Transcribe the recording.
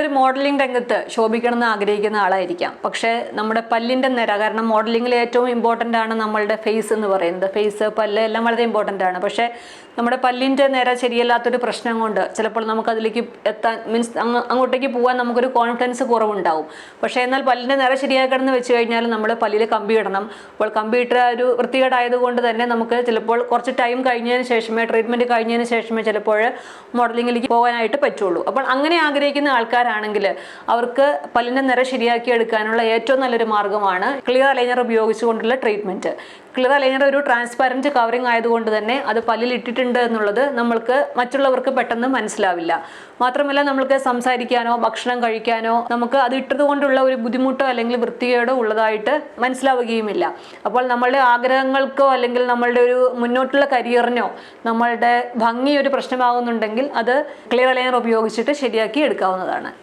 നിങ്ങളൊരു മോഡലിംഗ് രംഗത്ത് ശോഭിക്കണമെന്ന് ആഗ്രഹിക്കുന്ന ആളായിരിക്കാം. പക്ഷേ നമ്മുടെ പല്ലിൻ്റെ നിര, കാരണം മോഡലിംഗിൽ ഏറ്റവും ഇമ്പോർട്ടൻ്റ് ആണ് നമ്മളുടെ ഫേസ് എന്ന് പറയുന്നത്. ഫേസ്, പല്ല് എല്ലാം വളരെ ഇമ്പോർട്ടൻ്റ് ആണ്. പക്ഷേ നമ്മുടെ പല്ലിൻ്റെ നിര ശരിയല്ലാത്തൊരു പ്രശ്നം കൊണ്ട് ചിലപ്പോൾ നമുക്കതിലേക്ക് എത്താൻ, മീൻസ് അങ്ങോട്ടേക്ക് പോകാൻ നമുക്കൊരു കോൺഫിഡൻസ് കുറവുണ്ടാവും. പക്ഷേ എന്നാൽ പല്ലിൻ്റെ നിര ശരിയാക്കണമെന്ന് വെച്ച് കഴിഞ്ഞാൽ നമ്മൾ പല്ലിൽ കമ്പി ഇടണം. അപ്പോൾ കമ്പി ഇട്ട ഒരു വൃത്തികേടായതുകൊണ്ട് തന്നെ നമുക്ക് ചിലപ്പോൾ കുറച്ച് ടൈം കഴിഞ്ഞതിന് ശേഷമേ, ട്രീറ്റ്മെൻറ്റ് കഴിഞ്ഞതിന് ശേഷമേ ചിലപ്പോൾ മോഡലിംഗിലേക്ക് പോകാനായിട്ട് പറ്റുള്ളൂ. അപ്പോൾ അങ്ങനെ ആഗ്രഹിക്കുന്ന ആൾക്കാരാണെങ്കിൽ അവർക്ക് പല്ലിൻ്റെ നിര ശരിയാക്കി എടുക്കാനുള്ള ഏറ്റവും നല്ലൊരു മാർഗ്ഗമാണ് ക്ലിയർ അലൈനർ ഉപയോഗിച്ചുകൊണ്ടുള്ള ട്രീറ്റ്മെൻറ്റ്. ക്ലിയർ അലൈനർ ഒരു ട്രാൻസ്പാരൻറ്റ് കവറിങ് ആയതുകൊണ്ട് തന്നെ അത് പല്ലിൽ ഇട്ടിട്ടുണ്ട് എന്നുള്ളത് നമ്മൾക്ക് മറ്റുള്ളവർക്ക് പെട്ടെന്ന് മനസ്സിലാവില്ല. മാത്രമല്ല നമ്മൾക്ക് സംസാരിക്കാനോ ഭക്ഷണം കഴിക്കാനോ നമുക്ക് അത് ഇട്ടത് കൊണ്ടുള്ള ഒരു ബുദ്ധിമുട്ടോ അല്ലെങ്കിൽ വൃത്തികേടോ ഉള്ളതായിട്ട് മനസ്സിലാവുകയുമില്ല. അപ്പോൾ നമ്മളുടെ ആഗ്രഹങ്ങൾക്കോ അല്ലെങ്കിൽ നമ്മളുടെ ഒരു മുന്നോട്ടുള്ള കരിയറിനോ നമ്മളുടെ ഭംഗി ഒരു പ്രശ്നമാകുന്നുണ്ടെങ്കിൽ അത് ക്ലിയർ അലൈനർ ഉപയോഗിച്ചിട്ട് ശരിയാക്കി എടുക്കാവുന്നതാണ്.